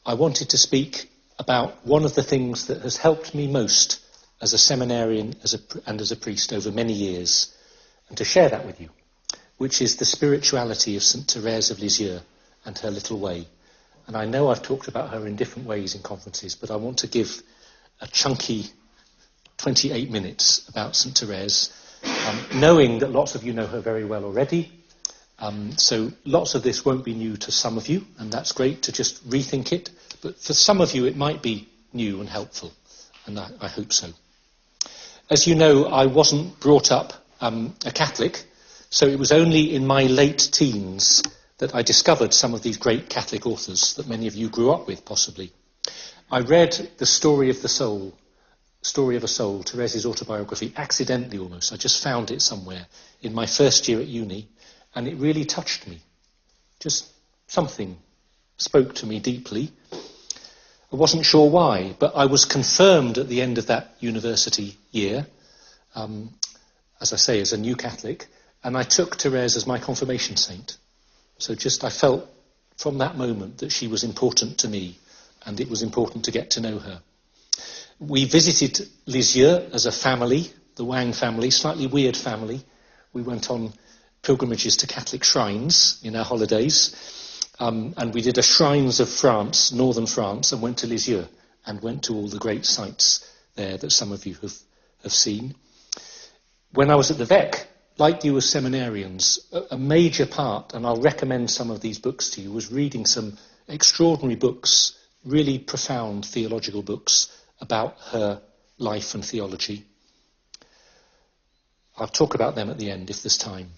I wanted to speak about one of the things that has helped me most as a seminarian and as a priest over many years, and to share that with you, which is the spirituality of St. Thérèse of Lisieux and her little way. And I know I've talked about her in different ways in conferences, but I want to give a chunky 28 minutes about St. Thérèse, knowing that lots of you know her very well already. So lots of this won't be new to some of you, and that's great to just rethink it. But for some of you, it might be new and helpful, and I hope so. As you know, I wasn't brought up a Catholic, so it was only in my late teens that I discovered some of these great Catholic authors that many of you grew up with, possibly. I read The Story of a Soul, Thérèse's autobiography, accidentally almost. I just found it somewhere in my first year at uni, and it really touched me. Just something spoke to me deeply. I wasn't sure why, but I was confirmed at the end of that university year, as I say, as a new Catholic, and I took Thérèse as my confirmation saint. So I felt from that moment that she was important to me, and it was important to get to know her. We visited Lisieux as a family, the Wang family, slightly weird family. We went on pilgrimages to Catholic shrines in our holidays, and we did a Shrines of France, northern France, and went to Lisieux and went to all the great sites there that some of you have seen. When I was at the VEC, like you as seminarians, a major part, and I'll recommend some of these books to you, was reading some extraordinary books, really profound theological books about her life and theology. I'll talk about them at the end if there's time.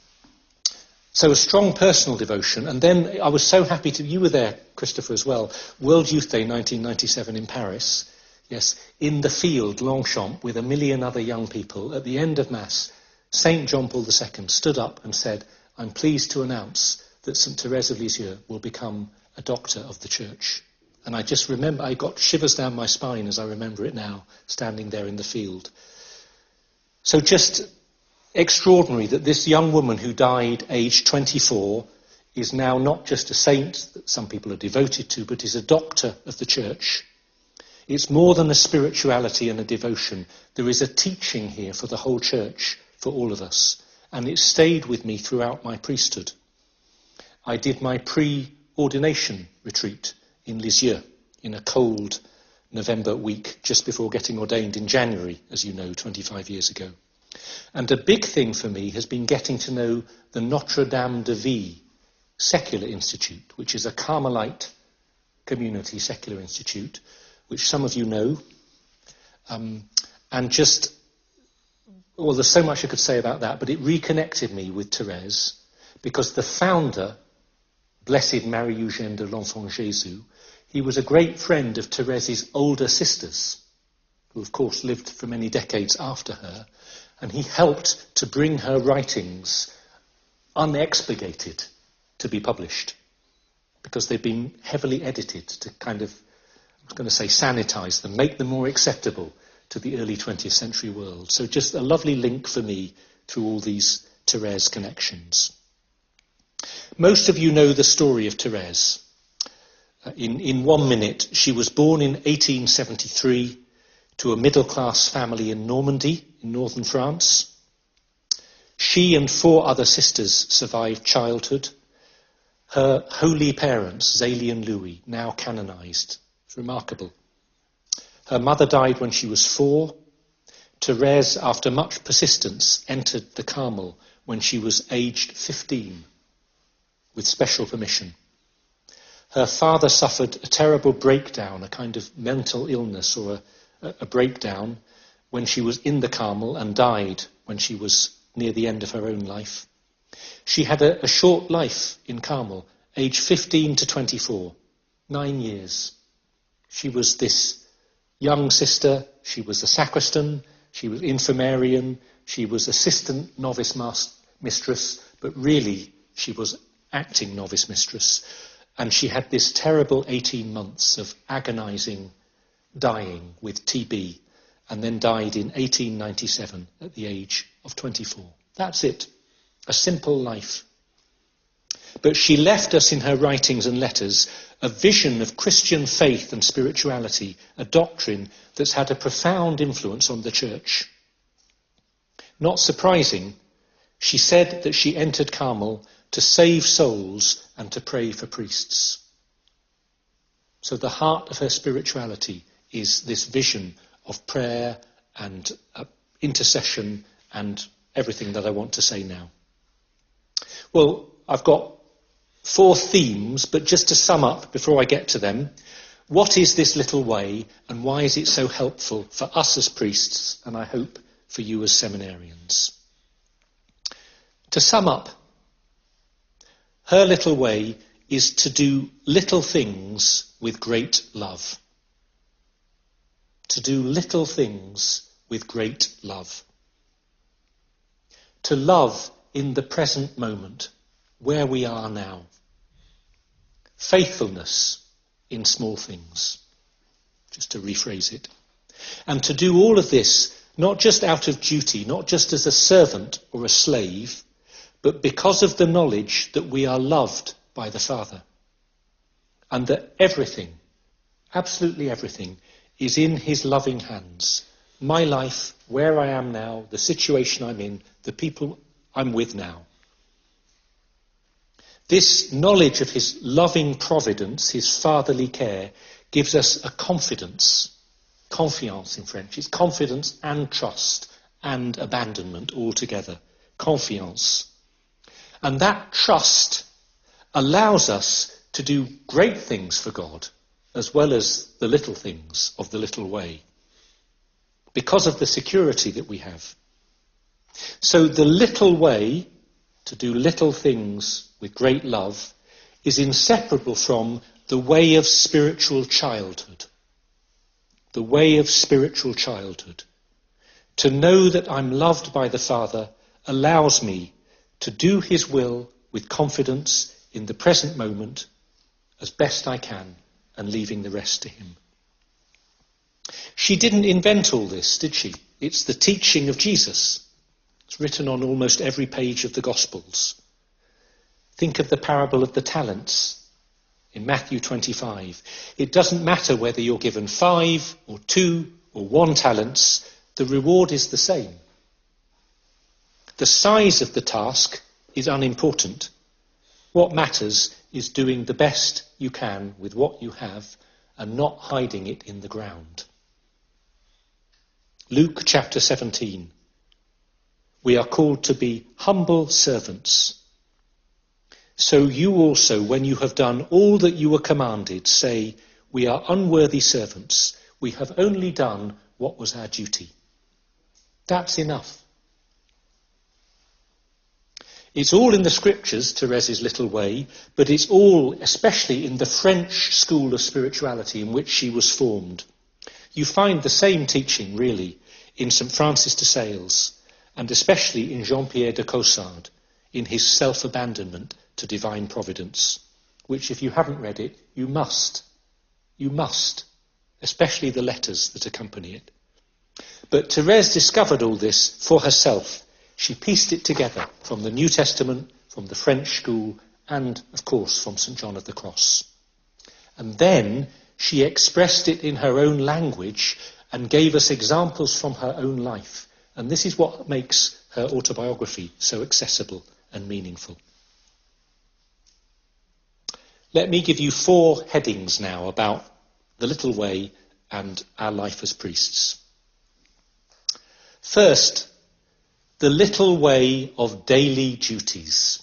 So a strong personal devotion, and then I was so happy you were there, Christopher, as well, World Youth Day 1997 in Paris. Yes, in the field, Longchamp, with 1 million other young people, at the end of Mass, St. John Paul II stood up and said, "I'm pleased to announce that St. Thérèse of Lisieux will become a doctor of the Church." And I just remember, I got shivers down my spine as I remember it now, standing there in the field. So just extraordinary that this young woman who died aged 24 is now not just a saint that some people are devoted to, but is a doctor of the Church. It's more than a spirituality and a devotion. There is a teaching here for the whole Church, for all of us, and it stayed with me throughout my priesthood. I did my pre-ordination retreat in Lisieux in a cold November week just before getting ordained in January, as you know, 25 years ago. And a big thing for me has been getting to know the Notre Dame de Vie Secular Institute, which is a Carmelite community secular institute, which some of you know. There's so much I could say about that, but it reconnected me with Thérèse, because the founder, Blessed Marie-Eugène de l'Enfant Jésus, he was a great friend of Thérèse's older sisters, who of course lived for many decades after her, and he helped to bring her writings unexpurgated to be published, because they've been heavily edited to kind of, I was going to say sanitize them, make them more acceptable to the early 20th century world. So just a lovely link for me through all these Thérèse connections. Most of you know the story of Thérèse. In 1 minute, she was born in 1873 to a middle-class family in Normandy, in northern France. She and 4 other sisters survived childhood. Her holy parents, Zélie and Louis, now canonized. It's remarkable. Her mother died when she was 4. Thérèse, after much persistence, entered the Carmel when she was aged 15, with special permission. Her father suffered a terrible breakdown, a kind of mental illness or a breakdown, when she was in the Carmel, and died when she was near the end of her own life. She had a short life in Carmel, aged 15 to 24, 9 years. She was this young sister, she was a sacristan, she was infirmarian, she was assistant novice mistress, but really she was acting novice mistress. And she had this terrible 18 months of agonizing dying with TB, and then died in 1897 at the age of 24. That's it. A simple life. but she left us in her writings and letters a vision of Christian faith and spirituality, a doctrine that's had a profound influence on the Church. Not surprising, she said that she entered Carmel to save souls and to pray for priests. So the heart of her spirituality is this vision of prayer and intercession and everything that I want to say now. Well, I've got 4 themes, but just to sum up before I get to them, what is this little way and why is it so helpful for us as priests and I hope for you as seminarians? To sum up, her little way is to do little things with great love. To do little things with great love. To love in the present moment, where we are now. Faithfulness in small things, just to rephrase it. And to do all of this, not just out of duty, not just as a servant or a slave, but because of the knowledge that we are loved by the Father. And that everything, absolutely everything, is in his loving hands. My life, where I am now, the situation I'm in, the people I'm with now. This knowledge of his loving providence, his fatherly care, gives us a confidence. Confiance in French. It's confidence and trust and abandonment all together. Confiance. And that trust allows us to do great things for God, as well as the little things of the little way, because of the security that we have. So the little way, to do little things with great love, is inseparable from the way of spiritual childhood. The way of spiritual childhood. To know that I'm loved by the Father allows me to do his will with confidence in the present moment as best I can and leaving the rest to him. She didn't invent all this, did she? It's the teaching of Jesus. It's written on almost every page of the Gospels. Think of the parable of the talents in Matthew 25. It doesn't matter whether you're given 5 or 2 or 1 talents, the reward is the same. The size of the task is unimportant. What matters is doing the best you can with what you have and not hiding it in the ground. Luke chapter 17. We are called to be humble servants. So you also, when you have done all that you were commanded, say, we are unworthy servants. We have only done what was our duty. That's enough. It's all in the scriptures, Thérèse's little way, but it's all, especially in the French school of spirituality in which she was formed. You find the same teaching, really, in St. Francis de Sales, and especially in Jean-Pierre de Caussade, in his self-abandonment to divine providence, which if you haven't read it, you must, especially the letters that accompany it. But Thérèse discovered all this for herself. She pieced it together from the New Testament, from the French school, and, of course, from St. John of the Cross. And then she expressed it in her own language and gave us examples from her own life. And this is what makes her autobiography so accessible and meaningful. Let me give you 4 headings now about the little way and our life as priests. First, the little way of daily duties.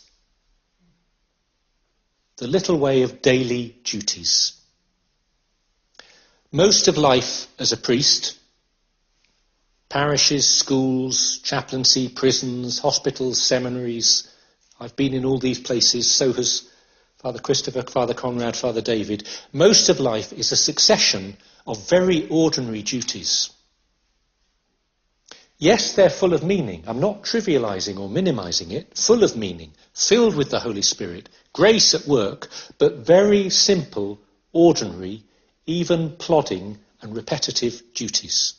The little way of daily duties. Most of life as a priest, parishes, schools, chaplaincy, prisons, hospitals, seminaries, I've been in all these places, so has Father Christopher, Father Conrad, Father David. Most of life is a succession of very ordinary duties. Yes, they're full of meaning. I'm not trivializing or minimizing it. Full of meaning, filled with the Holy Spirit, grace at work, but very simple, ordinary, even plodding and repetitive duties.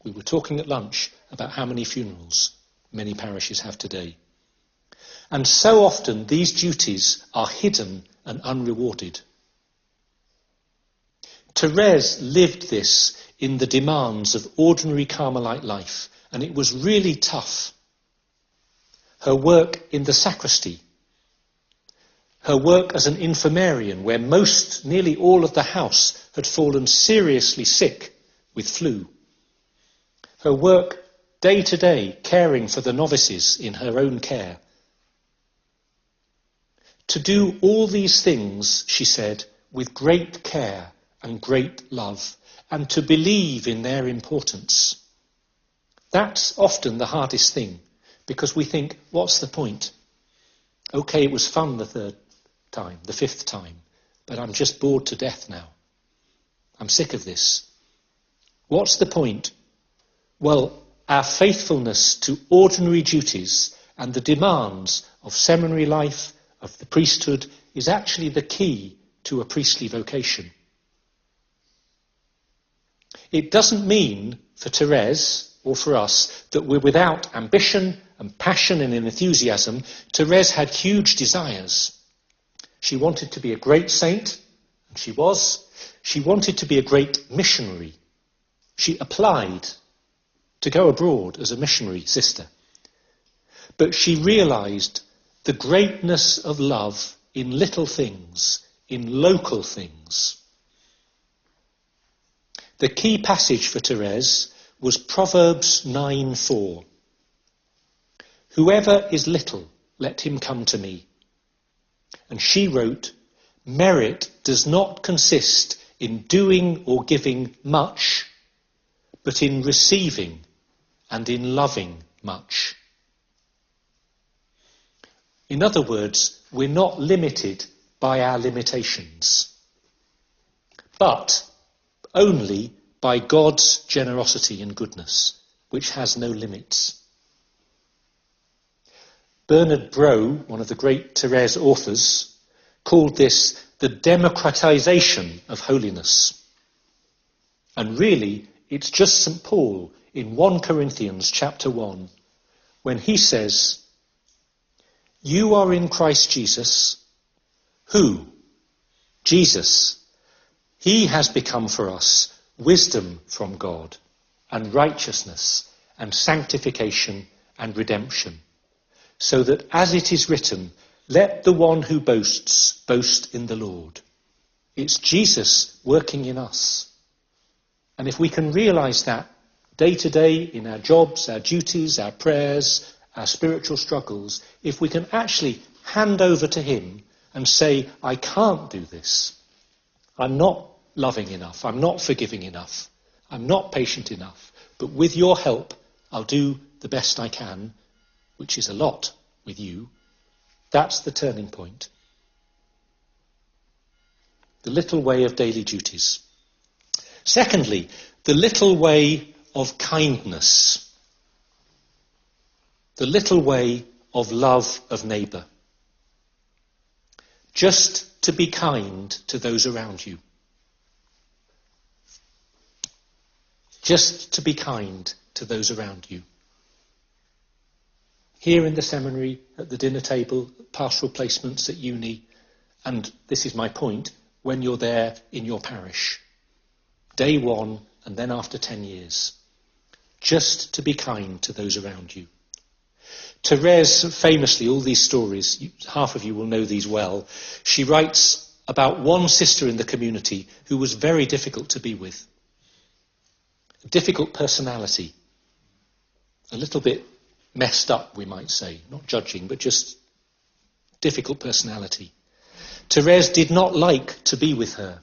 We were talking at lunch about how many funerals many parishes have today. And so often these duties are hidden and unrewarded. Thérèse lived this in the demands of ordinary Carmelite life, and it was really tough. Her work in the sacristy, her work as an infirmarian, where nearly all of the house had fallen seriously sick with flu. Her work day to day, caring for the novices in her own care. To do all these things, she said, with great care and great love, and to believe in their importance. That's often the hardest thing, because we think, what's the point? Okay, it was fun the third time, the fifth time, but I'm just bored to death now. I'm sick of this. What's the point? Well, our faithfulness to ordinary duties and the demands of seminary life, of the priesthood, is actually the key to a priestly vocation. It doesn't mean, for Thérèse or for us, that we're without ambition and passion and enthusiasm. Thérèse had huge desires. She wanted to be a great saint, and she was. She wanted to be a great missionary. She applied to go abroad as a missionary sister. But she realised the greatness of love in little things, in local things. The key passage for Thérèse was Proverbs 9:4. Whoever is little, let him come to me. And she wrote, merit does not consist in doing or giving much, but in receiving and in loving much. In other words, we're not limited by our limitations, but only by God's generosity and goodness, which has no limits. Bernard Brough, one of the great Thérèse authors, called this the democratization of holiness. And really, it's just St. Paul in 1 Corinthians chapter 1, when he says, you are in Christ Jesus, who? Jesus. He has become for us wisdom from God, and righteousness, and sanctification, and redemption, so that, as it is written, let the one who boasts boast in the Lord. It's Jesus working in us. And if we can realise that day to day in our jobs, our duties, our prayers, our spiritual struggles, if we can actually hand over to him and say, I can't do this, I'm not loving enough, I'm not forgiving enough, I'm not patient enough, but with your help I'll do the best I can, which is a lot with you. That's the turning point. The little way of daily duties. Secondly, the little way of kindness. The little way of love of neighbour. Just to be kind to those around you. Just to be kind to those around you. Here in the seminary, at the dinner table, pastoral placements at uni, and this is my point, when you're there in your parish. Day one, and then after 10 years. Just to be kind to those around you. Thérèse, famously, all these stories, half of you will know these well, she writes about one sister in the community who was very difficult to be with. A difficult personality. A little bit messed up, we might say. Not judging, but just difficult personality. Thérèse did not like to be with her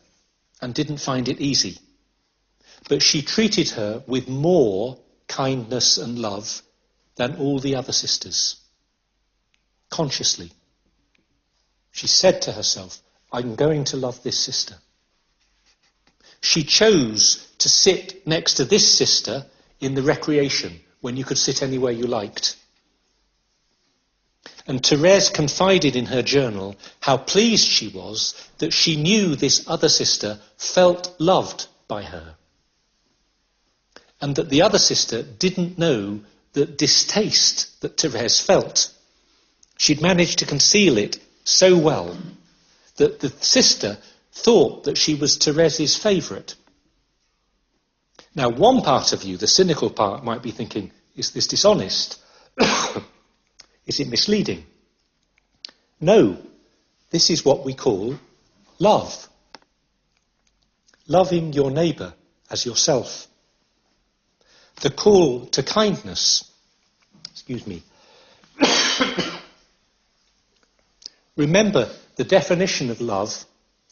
and didn't find it easy. But she treated her with more kindness and love than all the other sisters. Consciously. She said to herself, I'm going to love this sister. She chose to sit next to this sister in the recreation when you could sit anywhere you liked. And Thérèse confided in her journal how pleased she was that she knew this other sister felt loved by her. And that the other sister didn't know the distaste that Thérèse felt. She'd managed to conceal it so well that the sister thought that she was Thérèse's favourite. Now, one part of you, the cynical part, might be thinking, is this dishonest? Is it misleading? No, this is what we call love. Loving your neighbour as yourself. The call to kindness. Excuse me. Remember the definition of love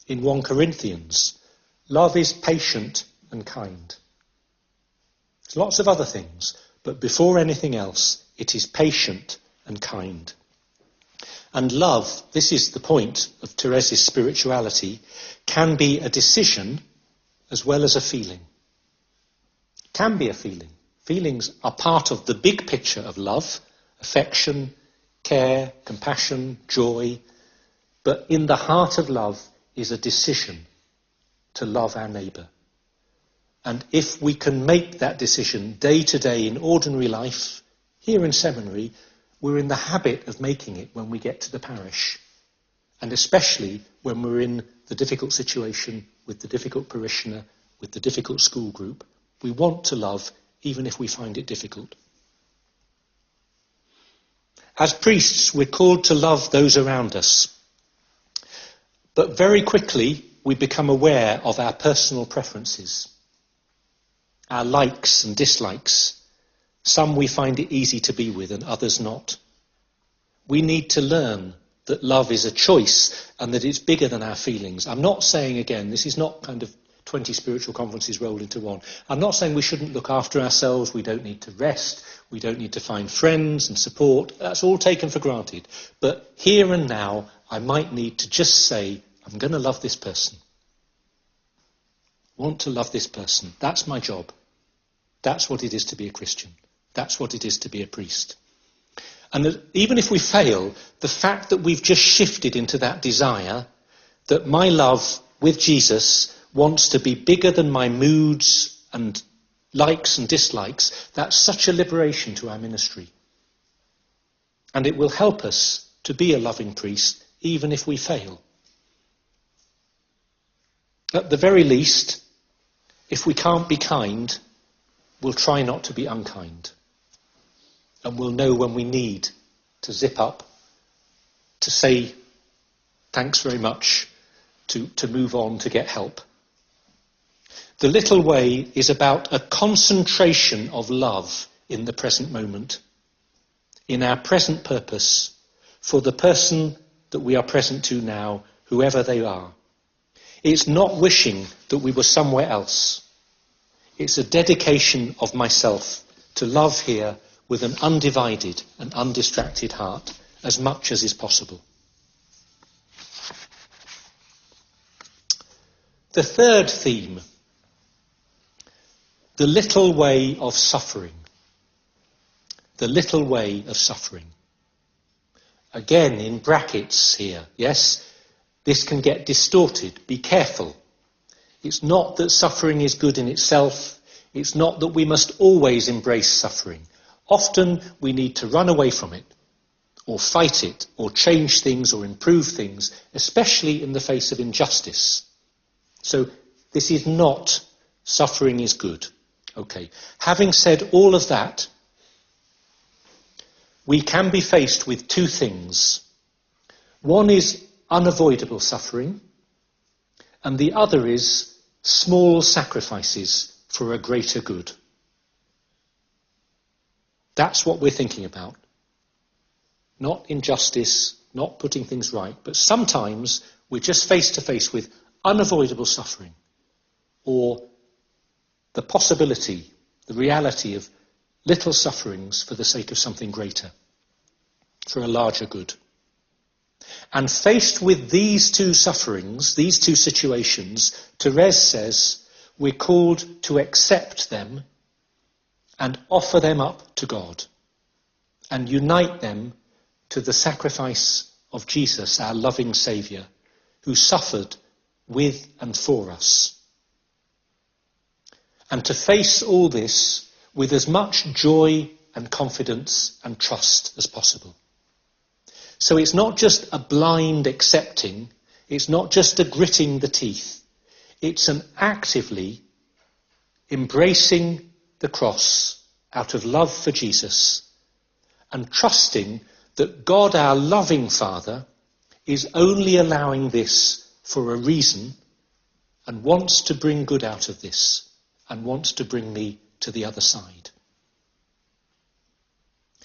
in 1 Corinthians. Love is patient and kind. There's lots of other things, but before anything else, it is patient and kind. And love, this is the point of Thérèse's spirituality, can be a decision as well as a feeling. Can be a feeling. Feelings are part of the big picture of love, affection, care, compassion, joy. But in the heart of love is a decision to love our neighbour. And if we can make that decision day to day in ordinary life, here in seminary, we're in the habit of making it when we get to the parish. And especially when we're in the difficult situation with the difficult parishioner, with the difficult school group. We want to love even if we find it difficult. As priests, we're called to love those around us. But very quickly, we become aware of our personal preferences, our likes and dislikes. Some we find it easy to be with and others not. We need to learn that love is a choice and that it's bigger than our feelings. I'm not saying, again, this is not kind of 20 spiritual conferences rolled into one. I'm not saying we shouldn't look after ourselves, we don't need to rest, we don't need to find friends and support. That's all taken for granted. But here and now, I might need to just say, I'm going to love this person. Want to love this person. That's my job. That's what it is to be a Christian. That's what it is to be a priest. And that even if we fail, the fact that we've just shifted into that desire, that my love with Jesus wants to be bigger than my moods and likes and dislikes, that's such a liberation to our ministry. And it will help us to be a loving priest, even if we fail. At the very least, if we can't be kind, we'll try not to be unkind. And we'll know when we need to zip up, to say thanks very much, to move on, to get help. The little way is about a concentration of love in the present moment, in our present purpose, for the person that we are present to now, whoever they are. It's not wishing that we were somewhere else. It's a dedication of myself to love here with an undivided and undistracted heart, as much as is possible. The third theme, the little way of suffering. The little way of suffering. Again, in brackets here, yes? This can get distorted. Be careful. It's not that suffering is good in itself. It's not that we must always embrace suffering. Often we need to run away from it, or fight it, or change things, or improve things, especially in the face of injustice. So this is not suffering is good. Okay. Having said all of that, we can be faced with two things. One is unavoidable suffering, and the other is small sacrifices for a greater good. That's what we're thinking about. Not injustice, not putting things right, but sometimes we're just face to face with unavoidable suffering, or the possibility, the reality of little sufferings for the sake of something greater, for a larger good. And faced with these two sufferings, these two situations, Thérèse says we're called to accept them and offer them up to God and unite them to the sacrifice of Jesus, our loving Saviour, who suffered with and for us. And to face all this with as much joy and confidence and trust as possible. So it's not just a blind accepting, it's not just a gritting the teeth, it's an actively embracing the cross out of love for Jesus and trusting that God, our loving Father, is only allowing this for a reason and wants to bring good out of this and wants to bring me to the other side.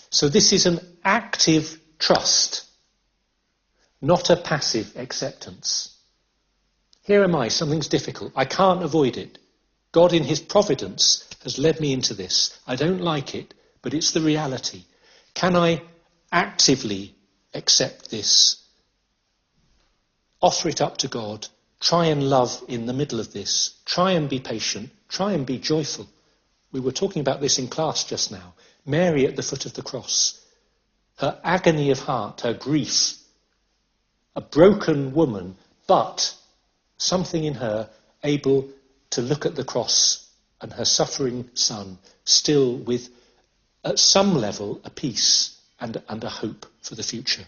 So this is an active trust, not a passive acceptance. Here am I, something's difficult. I can't avoid it. God in his providence has led me into this. I don't like it, but it's the reality. Can I actively accept this? Offer it up to God. Try and love in the middle of this. Try and be patient. Try and be joyful. We were talking about this in class just now. Mary at the foot of the cross. Her agony of heart, her grief. A broken woman, but something in her able to look at the cross and her suffering son still with, at some level, a peace and a hope for the future.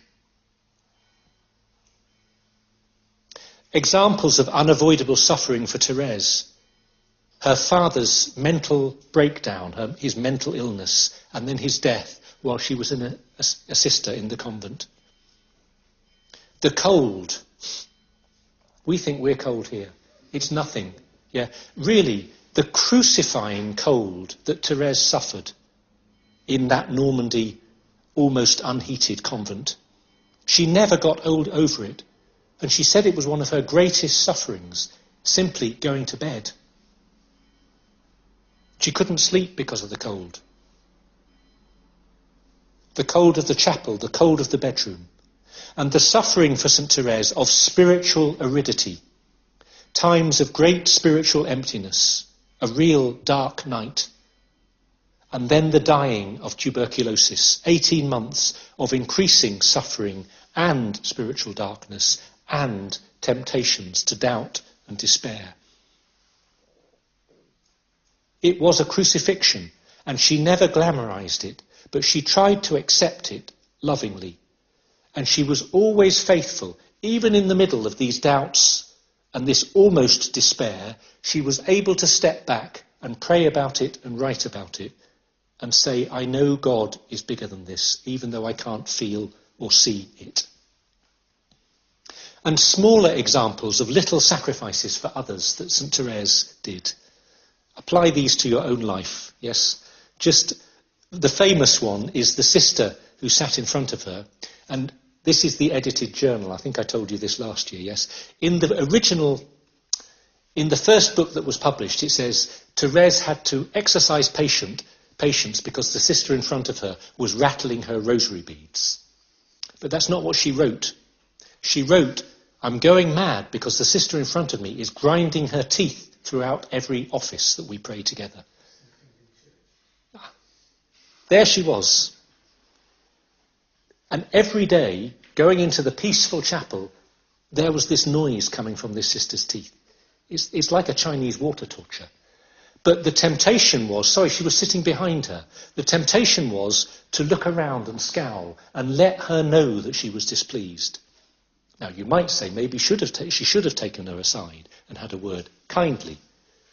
Examples of unavoidable suffering for Thérèse. Her father's mental breakdown, his mental illness, and then his death while she was a sister in the convent. The cold. We think we're cold here. It's nothing. Yeah, really, the crucifying cold that Thérèse suffered in that Normandy almost unheated convent. She never got over it. And she said it was one of her greatest sufferings, simply going to bed. She couldn't sleep because of the cold. The cold of the chapel, the cold of the bedroom. And the suffering for St. Thérèse of spiritual aridity, times of great spiritual emptiness, a real dark night. And then the dying of tuberculosis, 18 months of increasing suffering and spiritual darkness and temptations to doubt and despair. It was a crucifixion, and she never glamorized it, but she tried to accept it lovingly. And she was always faithful, even in the middle of these doubts and this almost despair. She was able to step back and pray about it and write about it and say, I know God is bigger than this, even though I can't feel or see it. And smaller examples of little sacrifices for others that St. Thérèse did. Apply these to your own life, yes? Just the famous one is the sister who sat in front of her, and this is the edited journal. I think I told you this last year, yes? In the first book that was published, it says, Thérèse had to exercise patience because the sister in front of her was rattling her rosary beads. But that's not what she wrote. She wrote, I'm going mad because the sister in front of me is grinding her teeth throughout every office that we pray together. There she was. And every day, going into the peaceful chapel, there was this noise coming from this sister's teeth. It's like a Chinese water torture. But the temptation was, she was sitting behind her. The temptation was to look around and scowl and let her know that she was displeased. Now, you might say maybe she should have taken her aside and had a word kindly.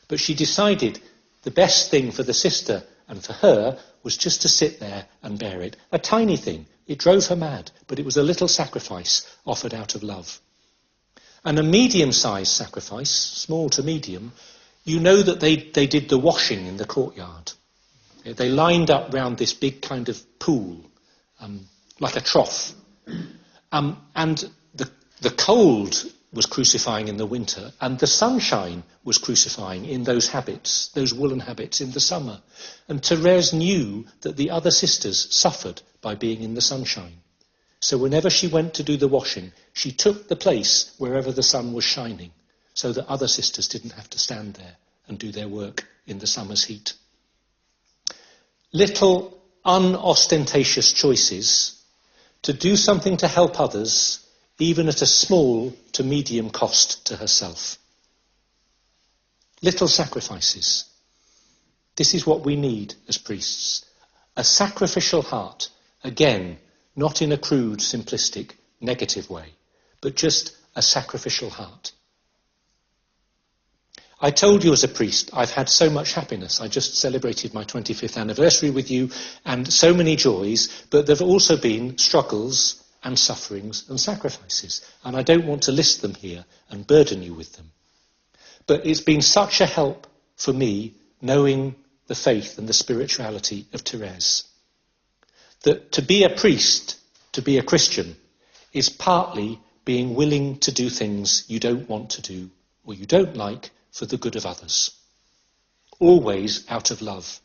But she decided the best thing for the sister and for her was just to sit there and bear it. A tiny thing. It drove her mad, but it was a little sacrifice offered out of love. And a medium-sized sacrifice, small to medium, you know that they did the washing in the courtyard. They lined up round this big kind of pool, like a trough. And the cold was crucifying in the winter, and the sunshine was crucifying in those habits, those woolen habits in the summer. And Thérèse knew that the other sisters suffered by being in the sunshine. So whenever she went to do the washing, she took the place wherever the sun was shining, so that other sisters didn't have to stand there and do their work in the summer's heat. Little unostentatious choices to do something to help others, even at a small to medium cost to herself. Little sacrifices. This is what we need as priests. A sacrificial heart, again, not in a crude, simplistic, negative way, but just a sacrificial heart. I told you as a priest, I've had so much happiness. I just celebrated my 25th anniversary with you, and so many joys, but there have also been struggles and sufferings and sacrifices, and I don't want to list them here and burden you with them. But it's been such a help for me knowing the faith and the spirituality of Thérèse, that to be a priest, to be a Christian, is partly being willing to do things you don't want to do or you don't like for the good of others, always out of love.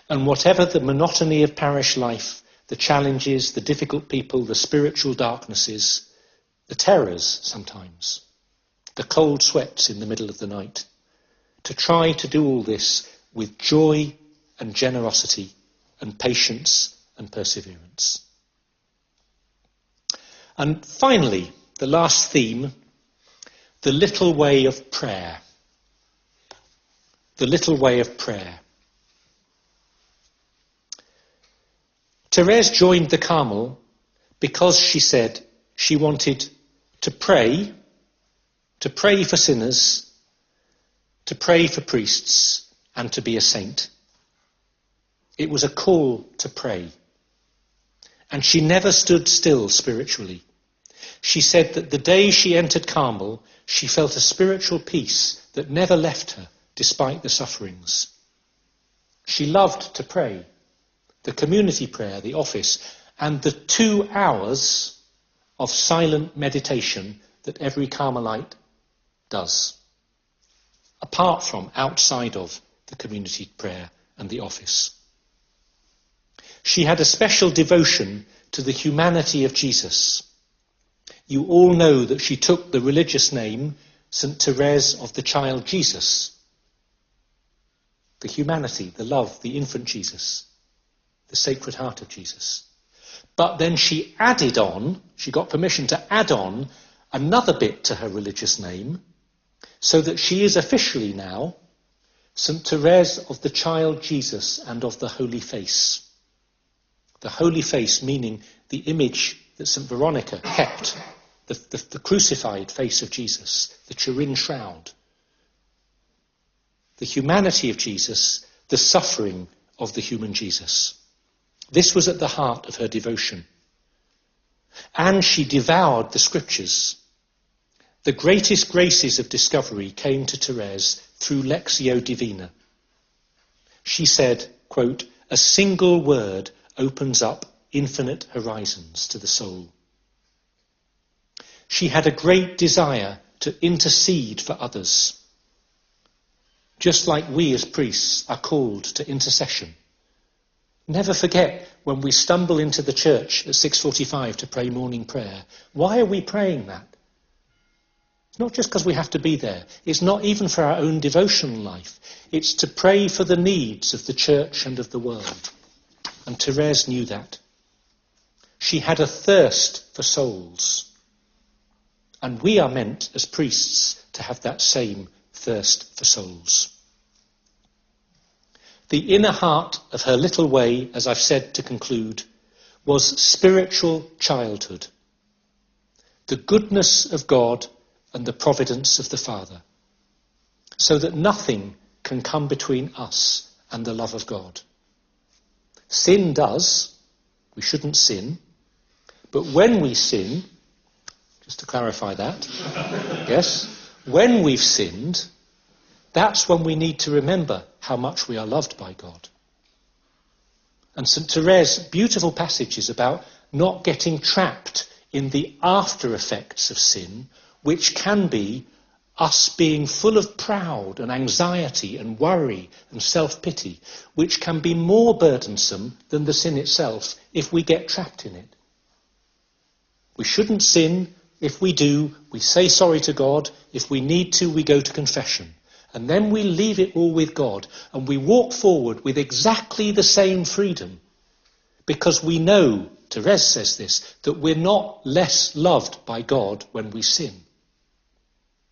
And whatever the monotony of parish life, the challenges, the difficult people, the spiritual darknesses, the terrors sometimes, the cold sweats in the middle of the night, to try to do all this with joy and generosity and patience and perseverance. And finally, the last theme, the little way of prayer. The little way of prayer. Thérèse joined the Carmel because she said she wanted to pray for sinners, to pray for priests, and to be a saint. It was a call to pray. And she never stood still spiritually. She said that the day she entered Carmel, she felt a spiritual peace that never left her despite the sufferings. She loved to pray, the community prayer, the office, and the 2 hours of silent meditation that every Carmelite does, apart from, outside of the community prayer and the office. She had a special devotion to the humanity of Jesus. You all know that she took the religious name St. Thérèse of the Child Jesus. The humanity, the love, the infant Jesus, the Sacred Heart of Jesus. But then she added on, she got permission to add on another bit to her religious name, so that she is officially now St. Thérèse of the Child Jesus and of the Holy Face. The Holy Face meaning the image that St. Veronica kept, the crucified face of Jesus, the Turin shroud. The humanity of Jesus, the suffering of the human Jesus. This was at the heart of her devotion. And she devoured the scriptures. The greatest graces of discovery came to Thérèse through Lectio Divina. She said, quote, "A single word opens up infinite horizons to the soul." She had a great desire to intercede for others, just like we as priests are called to intercession. Never forget when we stumble into the church at 6:45 to pray morning prayer. Why are we praying that? It's not just because we have to be there. It's not even for our own devotional life. It's to pray for the needs of the church and of the world. And Thérèse knew that. She had a thirst for souls. And we are meant, as priests, to have that same thirst for souls. The inner heart of her little way, as I've said to conclude, was spiritual childhood. The goodness of God and the providence of the Father, so that nothing can come between us and the love of God. Sin does. We shouldn't sin. But when we sin, just to clarify that, yes, when we've sinned, that's when we need to remember how much we are loved by God. And St. Thérèse, beautiful passages about not getting trapped in the after effects of sin, which can be us being full of pride and anxiety and worry and self-pity, which can be more burdensome than the sin itself if we get trapped in it. We shouldn't sin. If we do, we say sorry to God. If we need to, we go to confession. And then we leave it all with God, and we walk forward with exactly the same freedom, because we know, Thérèse says this, that we're not less loved by God when we sin.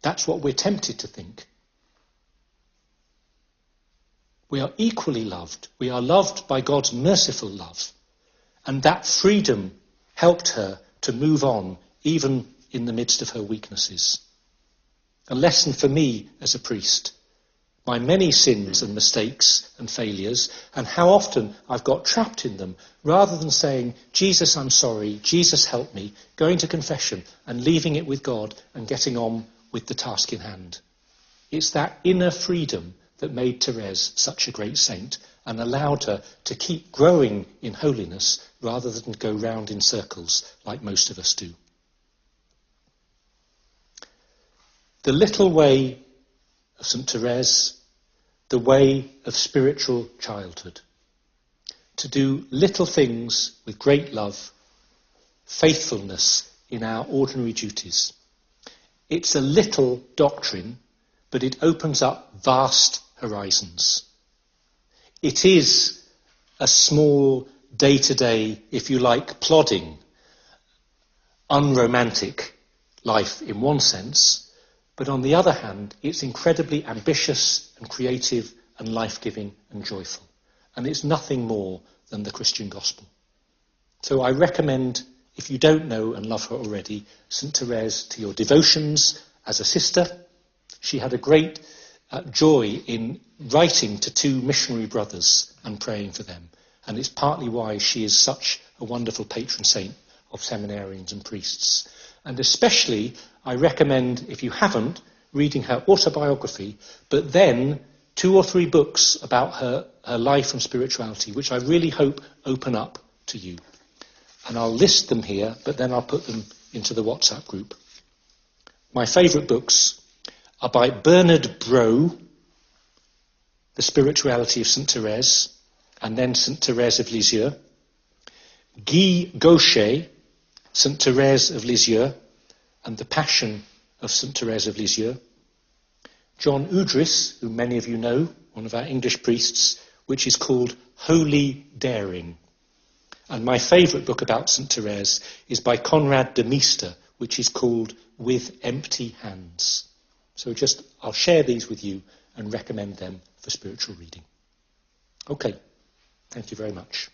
That's what we're tempted to think. We are equally loved. We are loved by God's merciful love. And that freedom helped her to move on, even in the midst of her weaknesses. A lesson for me as a priest. My many sins and mistakes and failures, and how often I've got trapped in them, rather than saying, Jesus, I'm sorry, Jesus, help me, going to confession and leaving it with God and getting on with the task in hand. It's that inner freedom that made Thérèse such a great saint and allowed her to keep growing in holiness rather than go round in circles like most of us do. The little way of St. Thérèse, the way of spiritual childhood. To do little things with great love, faithfulness in our ordinary duties. It's a little doctrine, but it opens up vast horizons. It is a small, day-to-day, if you like, plodding, unromantic life in one sense, but on the other hand, it's incredibly ambitious and creative and life-giving and joyful. And it's nothing more than the Christian gospel. So I recommend, if you don't know and love her already, St. Thérèse to your devotions as a sister. She had a great joy in writing to 2 missionary brothers and praying for them. And it's partly why she is such a wonderful patron saint of seminarians and priests. And especially, I recommend, if you haven't, reading her autobiography, but then 2 or 3 books about her life and spirituality, which I really hope open up to you. And I'll list them here, but then I'll put them into the WhatsApp group. My favourite books are by Bernard Bro, The Spirituality of St. Thérèse, and then St. Thérèse of Lisieux. Guy Gaucher, St. Thérèse of Lisieux, and the Passion of St. Thérèse of Lisieux. John Udris, who many of you know, one of our English priests, which is called Holy Daring. And my favourite book about St. Thérèse is by Conrad de Meester, which is called With Empty Hands. So I'll share these with you and recommend them for spiritual reading. Okay, thank you very much.